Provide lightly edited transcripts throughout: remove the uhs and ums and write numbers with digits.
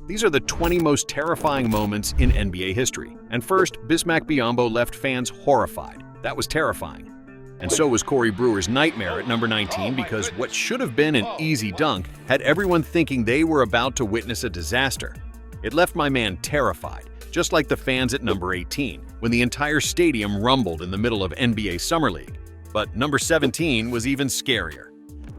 These are the 20 most terrifying moments in NBA history. And first, Bismack Biyombo left fans horrified. That was terrifying. And so was Corey Brewer's nightmare at number 19 because what should have been an easy dunk had everyone thinking they were about to witness a disaster. It left my man terrified, just like the fans at number 18, when the entire stadium rumbled in the middle of NBA Summer League. But number 17 was even scarier.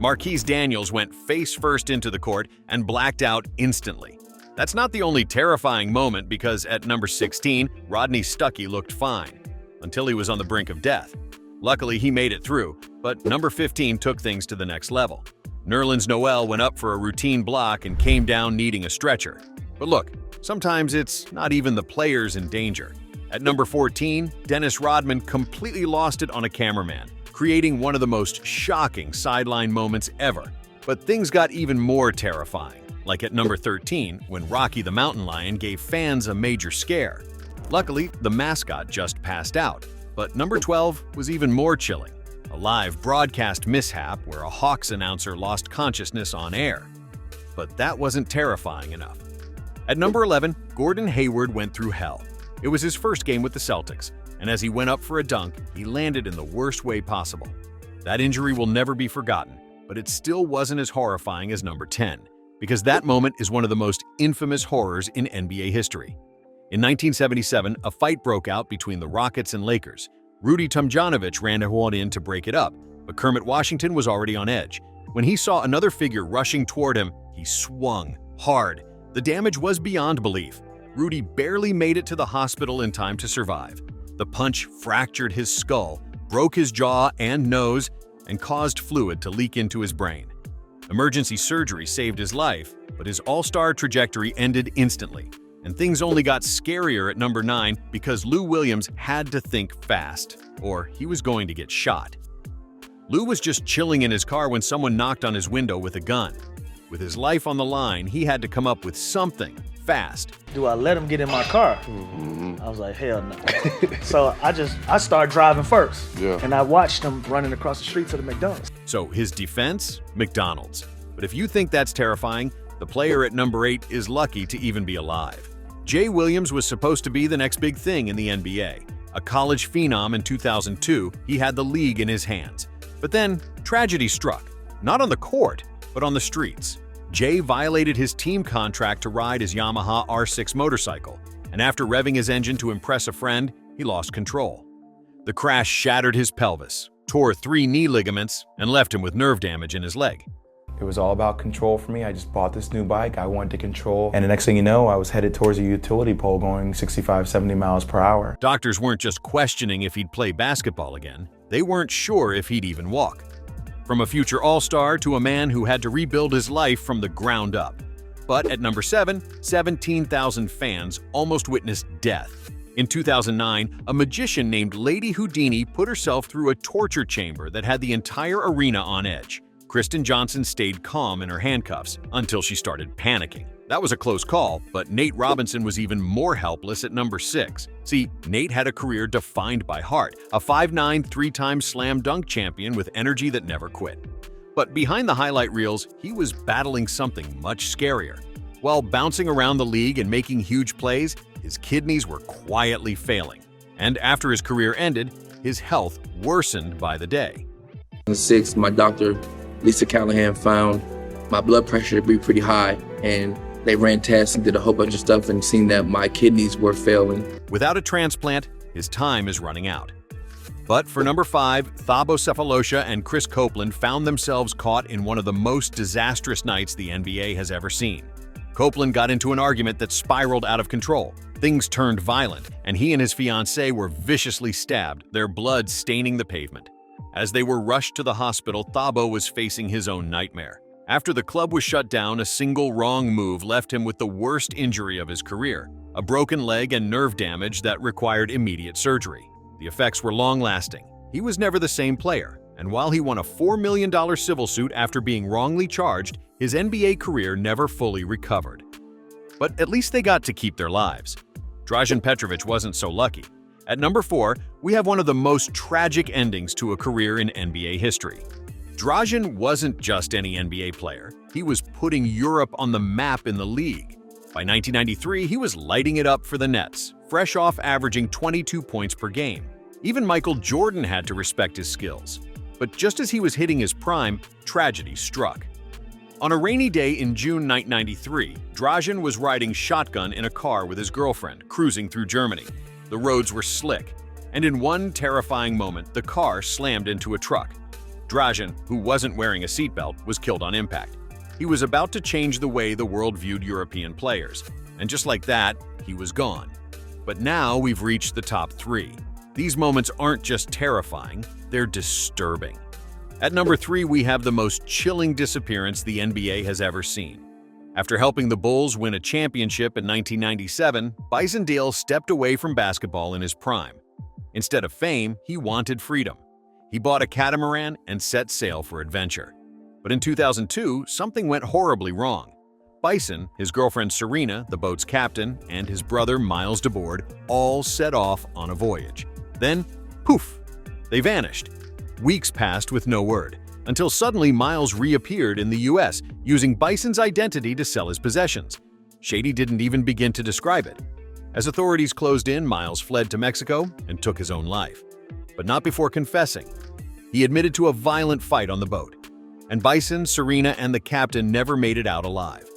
Marquise Daniels went face first into the court and blacked out instantly. That's not the only terrifying moment because at number 16, Rodney Stuckey looked fine, until he was on the brink of death. Luckily, he made it through, but number 15 took things to the next level. Nerlens Noel went up for a routine block and came down needing a stretcher. But look, sometimes it's not even the players in danger. At number 14, Dennis Rodman completely lost it on a cameraman, creating one of the most shocking sideline moments ever. But things got even more terrifying, like at number 13, when Rocky the Mountain Lion gave fans a major scare. Luckily, the mascot just passed out. But number 12 was even more chilling, a live broadcast mishap where a Hawks announcer lost consciousness on air. But that wasn't terrifying enough. At number 11, Gordon Hayward went through hell. It was his first game with the Celtics, and as he went up for a dunk, he landed in the worst way possible. That injury will never be forgotten, but it still wasn't as horrifying as number 10, because that moment is one of the most infamous horrors in NBA history. In 1977, a fight broke out between the Rockets and Lakers. Rudy Tomjanovich ran in to break it up, but Kermit Washington was already on edge. When he saw another figure rushing toward him, he swung hard. The damage was beyond belief. Rudy barely made it to the hospital in time to survive. The punch fractured his skull, broke his jaw and nose, and caused fluid to leak into his brain. Emergency surgery saved his life, but his all-star trajectory ended instantly. And things only got scarier at number 9 because Lou Williams had to think fast, or he was going to get shot. Lou was just chilling in his car when someone knocked on his window with a gun. With his life on the line, he had to come up with something fast. Do I let him get in my car? I was like, hell no. So I started driving first. And I watched him running across the street to the McDonald's. So his defense? McDonald's. But if you think that's terrifying, the player at number 8 is lucky to even be alive. Jay Williams was supposed to be the next big thing in the NBA. A college phenom in 2002, he had the league in his hands. But then, tragedy struck. Not on the court, but on the streets. Jay violated his team contract to ride his Yamaha R6 motorcycle, and after revving his engine to impress a friend, he lost control. The crash shattered his pelvis, tore 3 knee ligaments, and left him with nerve damage in his leg. It was all about control for me. I just bought this new bike. I wanted to control. And the next thing you know, I was headed towards a utility pole going 65, 70 miles per hour. Doctors weren't just questioning if he'd play basketball again. They weren't sure if he'd even walk. From a future all-star to a man who had to rebuild his life from the ground up. But at number 7, 17,000 fans almost witnessed death. In 2009, a magician named Lady Houdini put herself through a torture chamber that had the entire arena on edge. Kristen Johnson stayed calm in her handcuffs until she started panicking. That was a close call, but Nate Robinson was even more helpless at number 6. See, Nate had a career defined by heart, a 5'9", 3-time slam dunk champion with energy that never quit. But behind the highlight reels, he was battling something much scarier. While bouncing around the league and making huge plays, his kidneys were quietly failing. And after his career ended, his health worsened by the day. On the 6th, my doctor, Lisa Callahan, found my blood pressure to be pretty high, and they ran tests and did a whole bunch of stuff and seen that my kidneys were failing. Without a transplant, his time is running out. But for number 5, Thabo Sefolosha and Chris Copeland found themselves caught in one of the most disastrous nights the NBA has ever seen. Copeland got into an argument that spiraled out of control. Things turned violent, and he and his fiancée were viciously stabbed, their blood staining the pavement. As they were rushed to the hospital, Thabo was facing his own nightmare. After the club was shut down, a single wrong move left him with the worst injury of his career, a broken leg and nerve damage that required immediate surgery. The effects were long-lasting. He was never the same player, and while he won a $4 million civil suit after being wrongly charged, his NBA career never fully recovered. But at least they got to keep their lives. Dražen Petrović wasn't so lucky. At number 4, we have one of the most tragic endings to a career in NBA history. Dražen wasn't just any NBA player. He was putting Europe on the map in the league. By 1993, he was lighting it up for the Nets, fresh off averaging 22 points per game. Even Michael Jordan had to respect his skills. But just as he was hitting his prime, tragedy struck. On a rainy day in June 1993, Dragan was riding shotgun in a car with his girlfriend, cruising through Germany. The roads were slick, and in one terrifying moment, the car slammed into a truck. Dragan, who wasn't wearing a seatbelt, was killed on impact. He was about to change the way the world viewed European players, and just like that, he was gone. But now we've reached the top 3. These moments aren't just terrifying, they're disturbing. At number 3, we have the most chilling disappearance the NBA has ever seen. After helping the Bulls win a championship in 1997, Bison Dale stepped away from basketball in his prime. Instead of fame, he wanted freedom. He bought a catamaran and set sail for adventure. But in 2002, something went horribly wrong. Bison, his girlfriend Serena, the boat's captain, and his brother Miles DeBoard all set off on a voyage. Then, poof, they vanished. Weeks passed with no word, until suddenly Miles reappeared in the US, using Bison's identity to sell his possessions. Shady didn't even begin to describe it. As authorities closed in, Miles fled to Mexico and took his own life. But not before confessing. He admitted to a violent fight on the boat. And Bison, Serena, and the captain never made it out alive.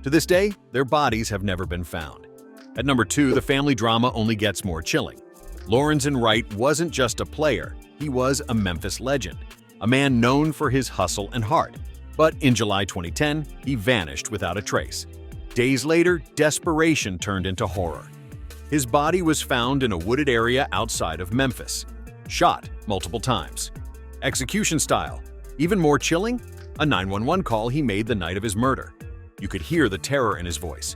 To this day, their bodies have never been found. At number 2, the family drama only gets more chilling. Lorenzen Wright wasn't just a player, he was a Memphis legend, a man known for his hustle and heart. But in July 2010, he vanished without a trace. Days later, desperation turned into horror. His body was found in a wooded area outside of Memphis, shot multiple times. Execution style. Even more chilling, a 911 call he made the night of his murder. You could hear the terror in his voice.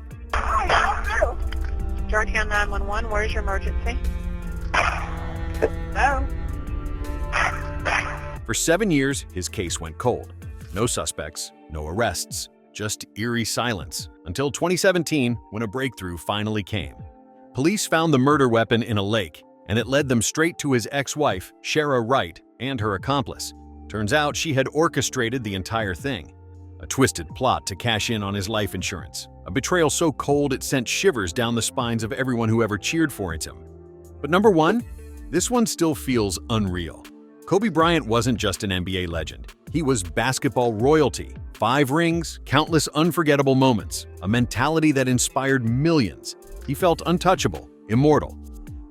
Georgetown 911, where's your emergency? Hello? For 7 years, his case went cold. No suspects, no arrests, just eerie silence, until 2017, when a breakthrough finally came. Police found the murder weapon in a lake, and it led them straight to his ex-wife, Shara Wright, and her accomplice. Turns out she had orchestrated the entire thing. A twisted plot to cash in on his life insurance. A betrayal so cold it sent shivers down the spines of everyone who ever cheered for him. But number 1, this one still feels unreal. Kobe Bryant wasn't just an NBA legend. He was basketball royalty. 5 rings, countless unforgettable moments, a mentality that inspired millions. He felt untouchable, immortal.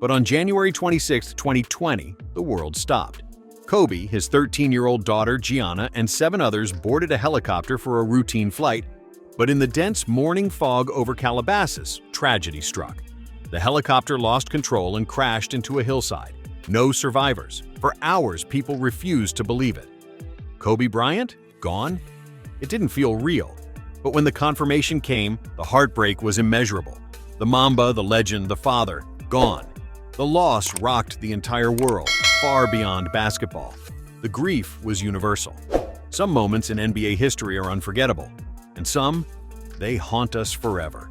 But on January 26, 2020, the world stopped. Kobe, his 13-year-old daughter Gianna, and 7 others boarded a helicopter for a routine flight. But in the dense morning fog over Calabasas, tragedy struck. The helicopter lost control and crashed into a hillside. No survivors. For hours, people refused to believe it. Kobe Bryant? Gone? It didn't feel real. But when the confirmation came, the heartbreak was immeasurable. The Mamba, the legend, the father, gone. The loss rocked the entire world, far beyond basketball. The grief was universal. Some moments in NBA history are unforgettable, and some, they haunt us forever.